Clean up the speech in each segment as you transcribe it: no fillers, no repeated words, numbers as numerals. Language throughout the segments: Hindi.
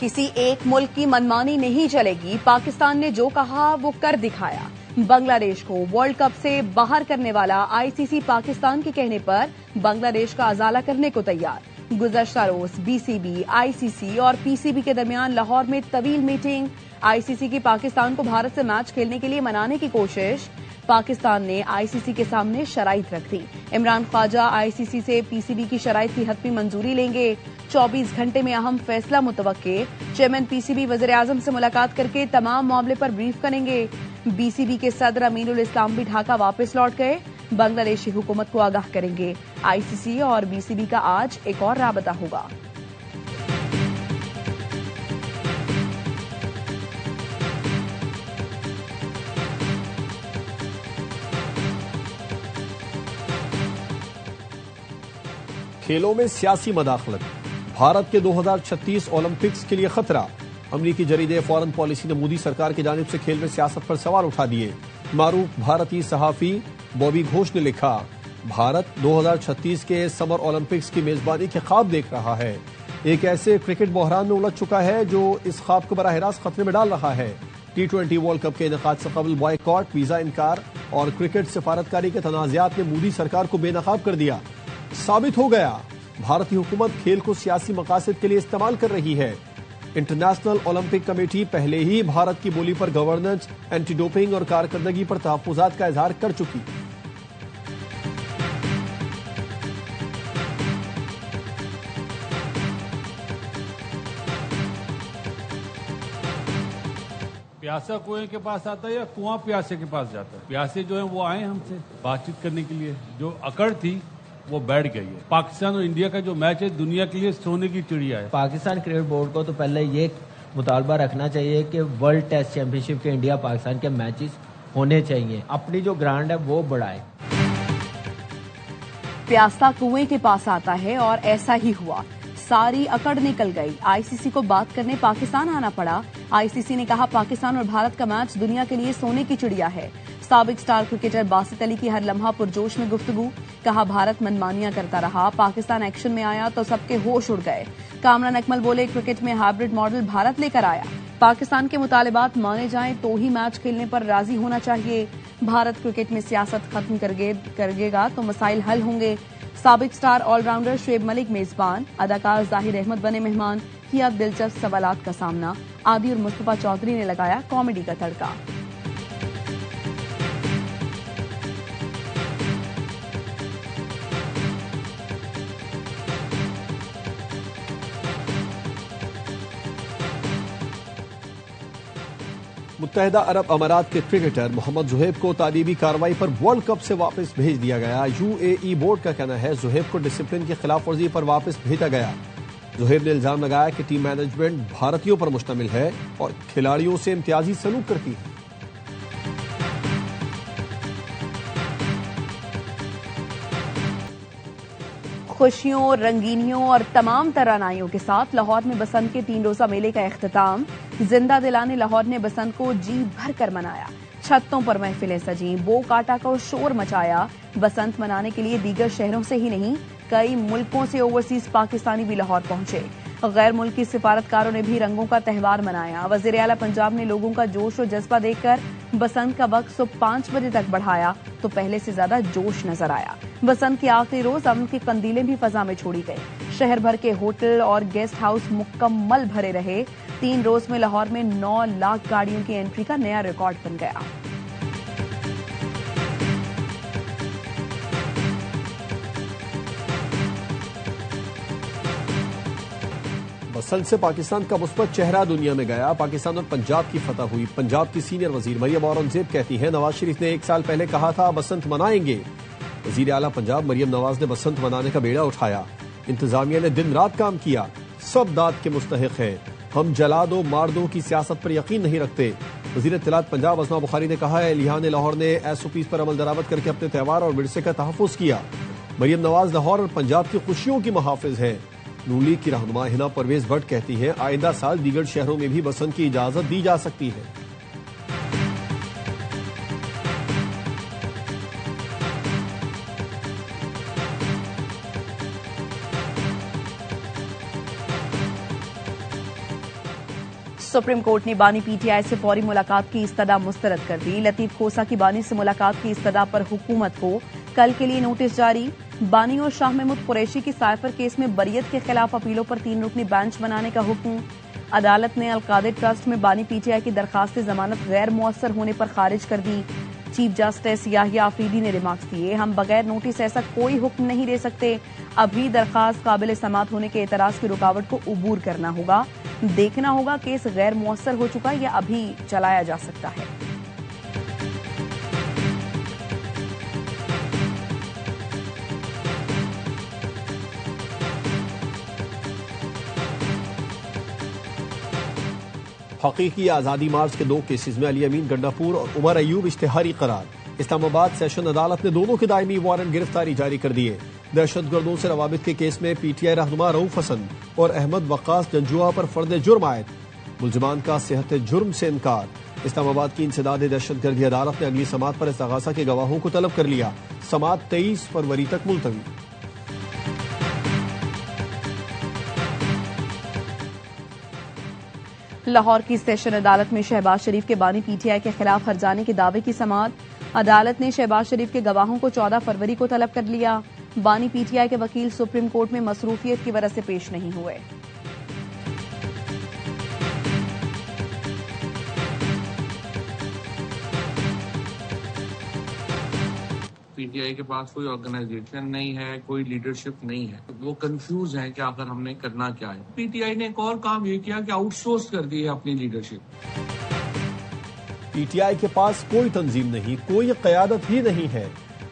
किसी एक मुल्क की मनमानी नहीं चलेगी। पाकिस्तान ने जो कहा वो कर दिखाया। बांग्लादेश को वर्ल्ड कप से बाहर करने वाला आईसीसी पाकिस्तान के कहने पर बांग्लादेश का अजाला करने को तैयार। गुज़श्ता रोज बीसीबी, आईसीसी और पीसीबी के दरमियान लाहौर में तवील मीटिंग। आईसीसी की पाकिस्तान को भारत से मैच खेलने के लिए मनाने की कोशिश। पाकिस्तान ने आईसीसी के सामने शराइत रख दी। इमरान ख्वाजा आईसीसी से पीसीबी की शराइत की हतमी मंजूरी लेंगे। 24 घंटे में अहम फैसला मुतवक्के। चेयरमैन पीसीबी वज़ीर आज़म से मुलाकात करके तमाम मामले पर ब्रीफ करेंगे। बीसीबी के सदर अमीनुल इस्लाम भी ढाका वापस लौट गए। बांग्लादेशी हुकूमत को आगाह करेंगे। आईसीसी और बीसीबी का आज एक और राबता होगा। खेलों में सियासी मदाखलत, भारत के 2036 ओलंपिक्स के लिए खतरा। अमरीकी जरीदे फॉरेन पॉलिसी ने मोदी सरकार की जानिब से खेल में सियासत पर सवाल उठा दिए। मारूफ भारतीय सहाफी बॉबी घोष ने लिखा, भारत 2036 के समर ओलंपिक्स की मेजबानी के ख्वाब देख रहा है। एक ऐसे क्रिकेट बहरान में उलझ चुका है जो इस ख्वाब को बराह रास्त खतरे में डाल रहा है। T20 वर्ल्ड कप के इनेकाद से कबल बॉयकॉट, वीजा इनकार और क्रिकेट सिफारतकारी के तनाज़ात ने मोदी सरकार को बेनकाब कर दिया। साबित हो गया, भारतीय हुकूमत खेल को सियासी मकासद के लिए इस्तेमाल कर रही है। इंटरनेशनल ओलंपिक कमेटी पहले ही भारत की बोली पर गवर्नेंस, एंटी डोपिंग और कारकर्दगी पर तहफ्फुज़ात का इजहार कर चुकी। प्यासा कुएं के पास आता है या कुआं प्यासे के पास जाता है? प्यासे जो है वो आए हमसे बातचीत करने के लिए, जो अकड़ थी वो बैठ गई है। पाकिस्तान और इंडिया का जो मैच है दुनिया के लिए सोने की चिड़िया है। पाकिस्तान क्रिकेट बोर्ड को तो पहले ये मुतालबा रखना चाहिए कि वर्ल्ड टेस्ट चैंपियनशिप के इंडिया पाकिस्तान के मैचेस होने चाहिए। अपनी जो ग्राउंड है वो बढ़ाए। प्यासा कुएं के पास आता है और ऐसा ही हुआ। सारी अकड़ निकल गई। आईसीसी को बात करने पाकिस्तान आना पड़ा। आईसीसी ने कहा, पाकिस्तान और भारत का मैच दुनिया के लिए सोने की चिड़िया है। साबिक स्टार क्रिकेटर बासित अली की हर लम्हा पुरजोश में गुफ्तगू। कहा, भारत मनमानियां करता रहा, पाकिस्तान एक्शन में आया तो सबके होश उड़ गए। कामरान अकमल बोले, क्रिकेट में हाइब्रिड मॉडल भारत लेकर आया। पाकिस्तान के मुतालिबात माने जाएं तो ही मैच खेलने पर राजी होना चाहिए। भारत क्रिकेट में सियासत खत्म करेगा तो मसाइल हल होंगे। साबिक स्टार ऑलराउंडर शुएब मलिक मेजबान, अदाकार जाहिर अहमद बने मेहमान। किया दिलचस्प सवालात का सामना। आदि और मुस्तफा चौधरी ने लगाया कॉमेडी का तड़का। मुत्तहिदा अरब अमारात के क्रिकेटर मोहम्मद जुहैब को तालीबी कार्रवाई पर वर्ल्ड कप से वापस भेज दिया गया। यूएई बोर्ड का कहना है, जुहैब को डिसिप्लिन की खिलाफ वर्जी पर वापस भेजा गया। जुहैब ने इल्जाम लगाया कि टीम मैनेजमेंट भारतीयों पर मुश्तमिल है और खिलाड़ियों से इम्तियाजी सलूक करती है। खुशियों, रंगीनियों और तमाम तरानाइयों के साथ लाहौर में बसंत के 3 रोजा मेले का इख्तिताम। जिंदा दिलाने लाहौर ने बसंत को जी भर कर मनाया। छतों पर महफिलें सजी, बो काटा का शोर मचाया। बसंत मनाने के लिए दीगर शहरों से ही नहीं, कई मुल्कों से ओवरसीज पाकिस्तानी भी लाहौर पहुंचे। गैर मुल्की सिफारतकारों ने भी रंगों का त्यौहार मनाया। वज़ीर आला पंजाब ने लोगों का जोश और जज्बा देखकर बसंत का वक्त सुबह 5 बजे तक बढ़ाया तो पहले से ज्यादा जोश नजर आया। बसंत के आखिरी रोज अमन की कंदीलें भी फजा में छोड़ी गई। शहर भर के होटल और गेस्ट हाउस मुकम्मल भरे रहे। 3 रोज में लाहौर में 9 लाख गाड़ियों की एंट्री का नया रिकॉर्ड बन गया। बसंत से पाकिस्तान का मुस्बत चेहरा दुनिया में गया। पाकिस्तान और पंजाब की फतह हुई। पंजाब की सीनियर वजीर मरियम औरंगजेब कहती हैं, नवाज शरीफ ने 1 साल पहले कहा था बसंत मनाएंगे। वजीर आला पंजाब मरियम नवाज ने बसंत मनाने का बेड़ा उठाया। इंतजामिया ने दिन रात काम किया। सब दाद के मुस्तहिक है। हम जला दो मार दो की सियासत पर यकीन नहीं रखते। वजीर इत्तलात पंजाब असमा बुखारी ने कहा है, लिहान लाहौर ने एसओपीज पर अमल दरामद करके अपने त्यौहार और विरसे का तहफ़्फ़ुज़ किया। मरियम नवाज लाहौर और पंजाब की खुशियों की मुहाफिज है। नून लीग की रहनुमा हिना परवेज भट्ट कहती हैं, आइंदा साल दीगर शहरों में भी बसंत की इजाजत दी जा सकती है। सुप्रीम कोर्ट ने बानी पीटीआई से फौरी मुलाकात की इस्तदा मुस्तरद कर दी। लतीफ खोसा की बानी से मुलाकात की इस्तदा पर हुकूमत को कल के लिए नोटिस जारी। बानी और शाह महमूद कुरैशी की साइफर केस में बरियत के खिलाफ अपीलों पर 3 रुकनी बेंच बनाने का हुक्म। अदालत ने अलकादिर ट्रस्ट में बानी पीटीआई की दरखास्त जमानत गैर मुअस्सर होने पर खारिज कर दी। चीफ जस्टिस याहिया आफरीदी ने रिमार्क्स दिए, हम बगैर नोटिस ऐसा कोई हुक्म नहीं दे सकते। अभी दरखास्त काबिल समात होने के एतराज की रुकावट को उबूर करना होगा। देखना होगा केस गैर मुअस्सर हो चुका या अभी चलाया जा सकता है। हकीकी आज़ादी मार्च के 2 केसेस में अली अमीन गंडापुर और उमर अयूब इश्तिहारी करार। इस्लामाबाद सेशन अदालत ने दोनों के दायमी वारंट गिरफ्तारी जारी कर दिए। दहशतगर्दों से रवाबित के केस में पीटीआई रहनुमा रऊफ हसन और अहमद वक्कास जंजुआ पर फर्द जुर्म आयद। मुलजमान का सेहत जुर्म से इनकार। इस्लामाबाद की इंसदाद दहशतगर्दी अदालत ने अगली समात पर इस्तगासा के गवाहों को तलब कर लिया। समात 23 फरवरी तक मुलतवी। लाहौर की सेशन अदालत में शहबाज शरीफ के बानी पीटीआई के खिलाफ हर्जाने के दावे की समात। अदालत ने शहबाज शरीफ के गवाहों को 14 फरवरी को तलब कर लिया। बानी पीटीआई के वकील सुप्रीम कोर्ट में मसरूफियत की वजह से पेश नहीं हुए। पीटीआई के पास कोई ऑर्गेनाइजेशन नहीं है, कोई लीडरशिप नहीं है, वो कंफ्यूज है कि आखिर हमने करना क्या है। पीटीआई ने एक और काम ये किया कि आउटसोर्स कर दी है अपनी लीडरशिप। पीटीआई के पास कोई तंजीम नहीं, कोई क़यादत ही नहीं है।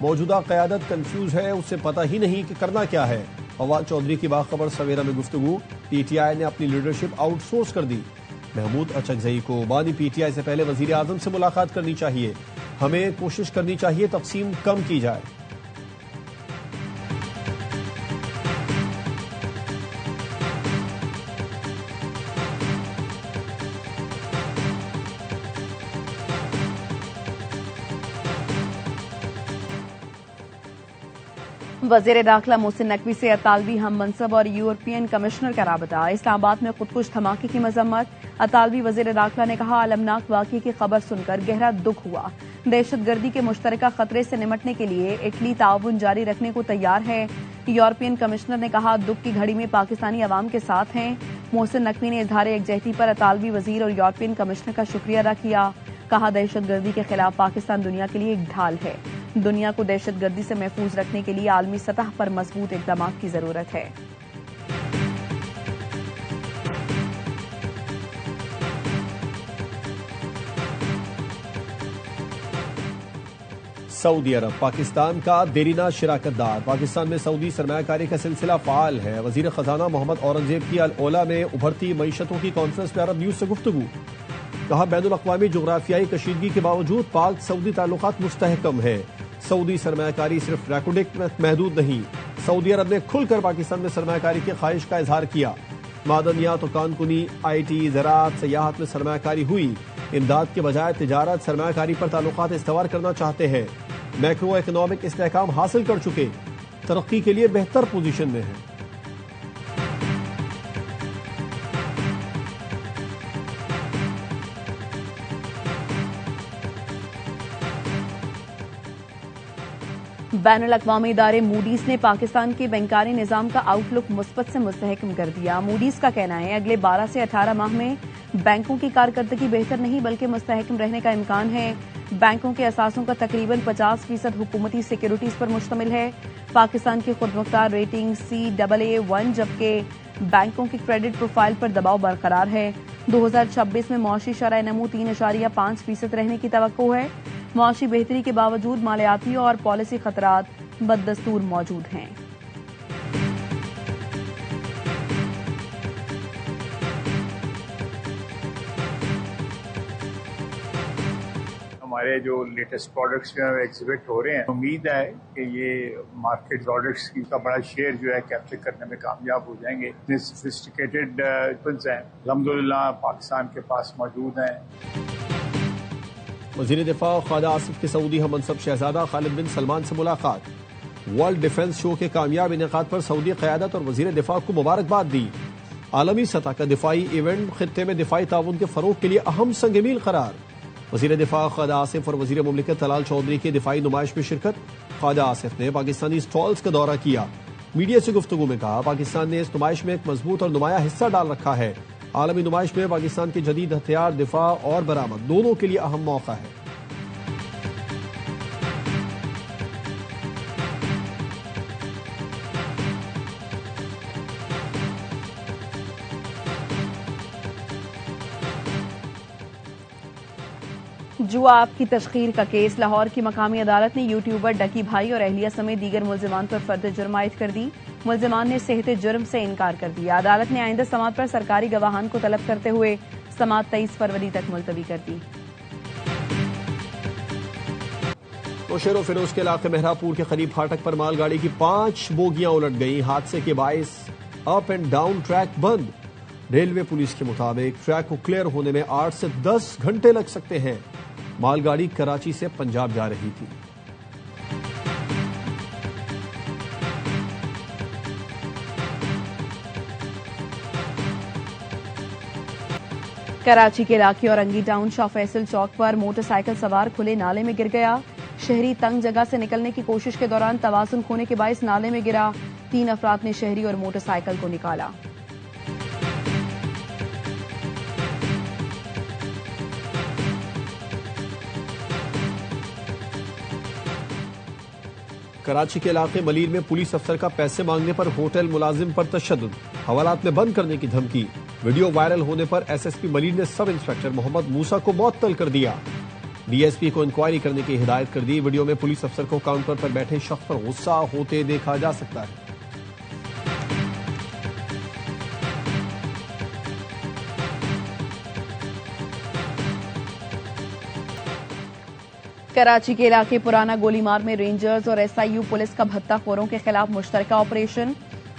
मौजूदा क़यादत कंफ्यूज है, उससे पता ही नहीं कि करना क्या है। फवाद चौधरी की बाखबर सवेरा में गुफ्तगू। पीटीआई ने अपनी लीडरशिप आउटसोर्स कर दी। महमूद अचकजई को बानी पीटीआई से पहले वजीर आजम से मुलाकात करनी चाहिए। हमें कोशिश करनी चाहिए तकसीम कम की जाए। वजीर दाखिला मोहसिन नकवी से अतालवी हम मनसब और यूरोपियन कमिश्नर का राबता। इस्लामाबाद में खुदकुश धमाके की मजम्मत। अतालवी वजीर दाखिला ने कहा, अलमनाक वाक़ये की खबर सुनकर गहरा दुख हुआ। दहशतगर्दी के मुश्तरका खतरे से निमटने के लिए इटली ताउन जारी रखने को तैयार है। यूरोपियन कमिश्नर ने कहा, दुख की घड़ी में पाकिस्तानी अवाम के साथ हैं। मोहसिन नकवी ने इजहार यकजहती पर अतालवी वजीर और यूरोपियन कमिश्नर का शुक्रिया अदा किया। कहा, दहशतगर्दी के खिलाफ पाकिस्तान दुनिया के लिए एक ढाल है। दुनिया को दहशतगर्दी से महफूज रखने के लिए आलमी सतह पर मजबूत इक़दाम की जरूरत है। सऊदी अरब पाकिस्तान का देरीना शिराकतदार। पाकिस्तान में सऊदी सरमायाकारी का सिलसिला फाल है। वजीर खजाना मोहम्मद औरंगजेब की अल ओला में उभरती मईशतों की कॉन्फ्रेंस में अरब न्यूज से गुफ्तगू। कहा, बैनुल अक़वामी जोग्राफियाई कशीदगी के बावजूद पाक सऊदी ताल्लुकात मुस्तहकम है। सऊदी सरमायाकारी सिर्फ रैकोडिक में महदूद नहीं। सऊदी अरब ने खुलकर पाकिस्तान में सरमायाकारी की ख्वाहिश का इजहार किया। मादनियात और कानकुनी, IT, ज़राअत, सयाहत में सरमायाकारी हुई। इमदाद के बजाय तिजारत, सरमायाकारी पर ताल्लुकात इस्तवार करना चाहते हैं। मैक्रो इकनॉमिक इस्तेहकाम हासिल कर चुके, तरक्की के लिए बेहतर पोजीशन में है। बैनुल अक़वामी इदारे मूडीज ने पाकिस्तान के बैंकारी निजाम का आउटलुक मुस्बत से मुस्तहकम कर दिया। मूडीज का कहना है, अगले 12 से 18 माह में बैंकों की कारकर्दगी बेहतर नहीं बल्कि मुस्तहकम रहने का इम्कान है। बैंकों के असासों का तकरीबन 50% हुकूमती सिक्योरिटीज पर मुश्तमिल है। पाकिस्तान की खुदमुख्तार रेटिंग CAA1, जबकि बैंकों की क्रेडिट प्रोफाइल पर दबाव बरकरार है। 2026 में मौशी शरह नमू 3.5% रहने की तवक्को है। मौशी बेहतरी के बावजूद मालियाती और पॉलिसी खतरात बददस्तूर मौजूद हैं। हमारे जो लेटेस्ट प्रोडक्ट्स जो है एग्जिबिट हो रहे हैं, उम्मीद है कि ये मार्केट प्रोडक्ट्स का बड़ा शेयर जो है कैप्चर करने में कामयाब हो जाएंगे। इतने सोफिस्टिकेटेड वेपन्स हैं अल्हम्दुलिल्लाह पाकिस्तान के पास मौजूद हैं। वज़ीर दिफा ख्वाजा आसिफ के सऊदी हम मनसब शहजादा खालिद बिन सलमान से मुलाकात। वर्ल्ड डिफेंस शो के कामयाब इनेकाद पर सऊदी क़यादत और वज़ीर दिफा को मुबारकबाद दी। आलमी सतह का दिफाई इवेंट खित्ते में दिफाई ताउन के फरोग के लिए अहम संग-ए-मील करार। वजीर दिफा ख्वाजा आसिफ और वजीर मुमलिकत तलाल चौधरी की दिफाई नुमाइश में शिरकत। ख्वाजा आसिफ ने पाकिस्तानी स्टॉल्स का दौरा किया। मीडिया से गुफ्तगू में कहा, पाकिस्तान ने इस नुमाइश में एक मजबूत और नुमाया हिस्सा डाल रखा है। आलमी नुमाइश में पाकिस्तान के जदीद हथियार, दिफा और बरामद दोनों के लिए अहम मौका है। जुआ ऐप की तस्खीर का केस। लाहौर की मकामी अदालत ने यूट्यूबर डकी भाई और अहलिया समेत दीगर मुल्जिमान पर फर्द जुर्म आयद कर दी। मुल्जिमान ने सेहत जुर्म से इनकार कर दिया। अदालत ने आइंदा समाअत पर सरकारी गवाहान को तलब करते हुए समाअत 23 फरवरी तक मुलतवी कर दी। नौशेर और फिरोज के इलाके मेहरापुर के करीब फाटक पर मालगाड़ी की 5 बोगियां उलट गई। हादसे के बायस अप एंड डाउन ट्रैक बंद। रेलवे पुलिस के मुताबिक ट्रैक को क्लियर होने में 8 से 10 घंटे लग सकते हैं। मालगाड़ी कराची से पंजाब जा रही थी। कराची के इलाके औरंगी टाउन शाह फैसल चौक पर मोटरसाइकिल सवार खुले नाले में गिर गया। शहरी तंग जगह से निकलने की कोशिश के दौरान तवाज़ुन खोने के बायस नाले में गिरा। 3 अफराद ने शहरी और मोटरसाइकिल को निकाला। कराची के इलाके मलीर में पुलिस अफसर का पैसे मांगने पर होटल मुलाजिम पर तशद्दुद, हवालात में बंद करने की धमकी। वीडियो वायरल होने पर एसएसपी मलीर ने सब इंस्पेक्टर मोहम्मद मूसा को मुअत्तल कर दिया। डीएसपी को इंक्वायरी करने की हिदायत कर दी। वीडियो में पुलिस अफसर को काउंटर पर बैठे शख्स पर गुस्सा होते देखा जा सकता है। कराची के इलाके पुराना गोलीमार में रेंजर्स और एसआईयू पुलिस का भत्ताखोरों के खिलाफ मुश्तरका ऑपरेशन।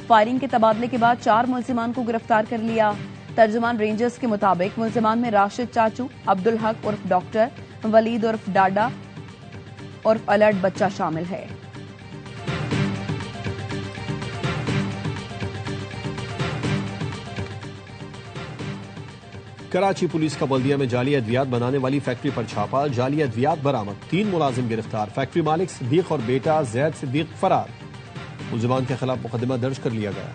फायरिंग के तबादले के बाद 4 मुल्जिमान को गिरफ्तार कर लिया। तर्जुमान रेंजर्स के मुताबिक मुल्जिमान में राशिद चाचू, अब्दुल हक उर्फ डॉक्टर, वलीद उर्फ डाडा उर्फ अलर्ट बच्चा शामिल है। कराची पुलिस का बल्दिया में जाली अद्वियात बनाने वाली फैक्ट्री पर छापा। जाली अद्वियात बरामद। 3 मुलाजिम गिरफ्तार। फैक्ट्री मालिक सिद्दीक और बेटा जैद सिद्दीक फरार। मुल्जिमान के खिलाफ मुकदमा दर्ज कर लिया गया।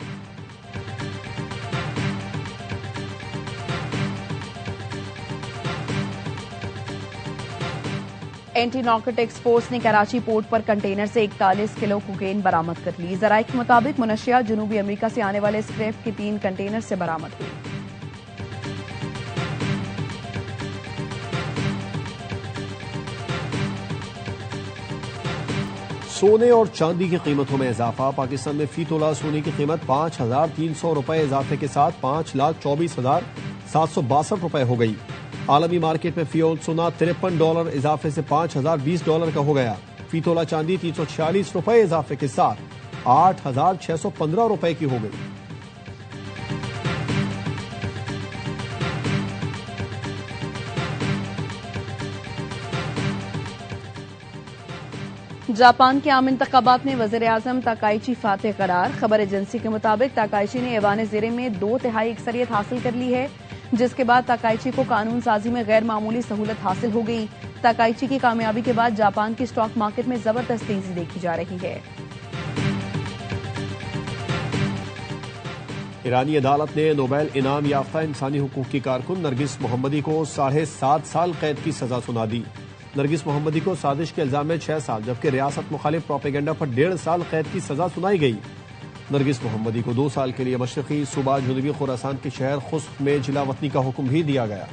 एंटी नार्कोटिक्स फोर्स ने कराची पोर्ट पर कंटेनर से 41 किलो कोकेन बरामद कर ली। जराये के मुताबिक मुनशियात जनूबी अमेरिका से आने वाले स्क्रैप के 3 कंटेनर से बरामद हुई। सोने और चांदी की कीमतों में इजाफा। पाकिस्तान में फी तोला सोने की कीमत 5,300 रुपए इजाफे के साथ 5,24,762 रुपए हो गई। आलमी मार्केट में फी औंस सोना $53 इजाफे से $5,020 का हो गया। फी तोला चांदी 346 रुपए इजाफे के साथ 8,615 रुपए की हो गई। जापान के आम इंतखाबात में वज़ीर आज़म ताकाइची फातेह करार। खबर एजेंसी के मुताबिक ताकाइची ने ऐवान ज़ेरे में 2/3 अक्सरियत हासिल कर ली है, जिसके बाद ताकाइची को कानून साजी में गैर मामूली सहूलत हासिल हो गई। ताकाइची की कामयाबी के बाद जापान की स्टॉक मार्केट में जबरदस्त तेजी देखी जा रही है। ईरानी अदालत ने नोबेल इनाम याफ्ता इंसानी हुकूक की कारकुन नरगिस मोहम्मदी को 7.5 साल कैद की सजा सुना दी। नरगिस मोहम्मदी को साजिश के इल्जाम में 6 साल जबकि रियासत मुखालिफ प्रोपेगेंडा पर 1.5 साल कैद की सजा सुनाई गई। नरगिस मोहम्मदी को 2 साल के लिए मशरकी सूबा जुनूबी खुरासान के शहर खुस्फ में जिला वतनी का हुक्म भी दिया गया।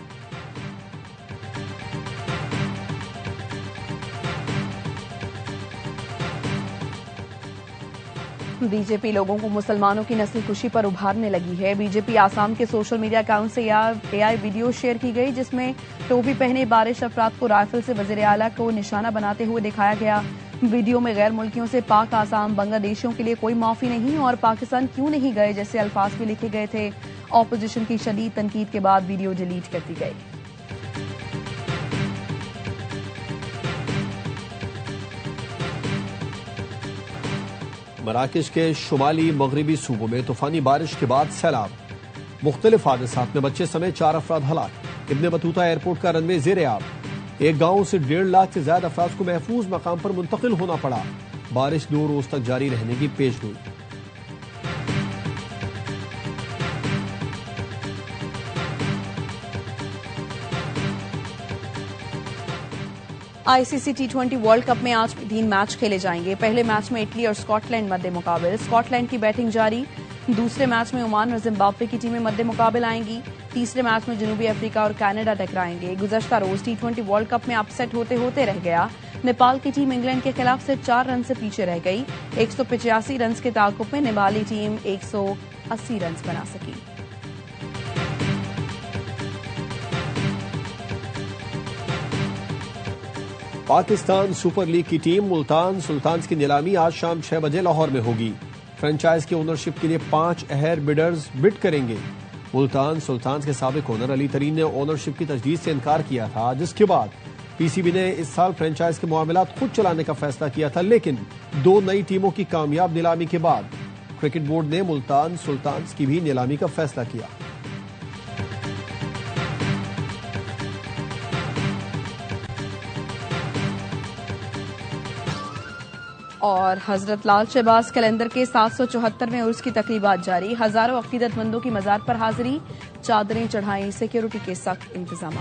बीजेपी लोगों को मुसलमानों की नस्लकुशी पर उभारने लगी है। बीजेपी आसाम के सोशल मीडिया अकाउंट से एआई वीडियो शेयर की गई, जिसमें टोपी पहने बारिश अफराद को राइफल से वज़ीर आला को निशाना बनाते हुए दिखाया गया। वीडियो में गैर मुल्कियों से पाक आसाम बांग्लादेशियों के लिए कोई माफी नहीं और पाकिस्तान क्यों नहीं गए जैसे अल्फाज भी लिखे गए थे। ऑपोजिशन की शदीद तनकीद के बाद वीडियो डिलीट कर दी गई। मराकश के शुमाली मगरबी सूबों में तूफानी बारिश के बाद सैलाब। मुख्तलिफ हादसात में बच्चे समेत 4 अफराद हलाक। इब्न बतूता एयरपोर्ट का रनवे ज़ेर-ए-आब। एक गांव से 1.5 लाख से ज्यादा अफराद को महफूज मकाम पर मुंतकिल होना पड़ा। बारिश 2 रोज तक जारी रहने की पेशगोई। आईसीसी T20 वर्ल्ड कप में आज 3 मैच खेले जाएंगे। पहले मैच में इटली और स्कॉटलैंड मध्य मुकाबले। स्कॉटलैंड की बैटिंग जारी। दूसरे मैच में ओमान और जिम्बाब्वे की टीमें मध्य मुकाबले आएंगी। तीसरे मैच में जनूबी अफ्रीका और कनाडा टकराएंगे। गुज़श्ता रोज T20 वर्ल्ड कप में अपसेट होते होते रह गया। नेपाल की टीम इंग्लैंड के खिलाफ सिर्फ 4 रन से पीछे रह गई। 185 रन के ताकुब में नेपाली टीम 180 रन बना सकी। पाकिस्तान सुपर लीग की टीम मुल्तान सुल्तान्स की नीलामी आज शाम 6 बजे लाहौर में होगी। फ्रेंचाइज की ओनरशिप के लिए 5 अहम बिडर्स बिड करेंगे। मुल्तान सुल्तान्स के साबिक ओनर अली तरीन ने ओनरशिप की तजदीद से इनकार किया था, जिसके बाद पीसीबी ने इस साल फ्रेंचाइज के मामलात खुद चलाने का फैसला किया था। लेकिन 2 नई टीमों की कामयाब नीलामी के बाद क्रिकेट बोर्ड ने मुल्तान सुल्तान्स की भी नीलामी का फैसला किया। और हजरत लाल शहबाज कैलेंडर के 774वें उर्स की तकरीबात जारी। हजारों अकीदतमंदों की मजार पर हाजिरी। चादरें चढ़ाई। सिक्योरिटी के सख्त इंतजाम।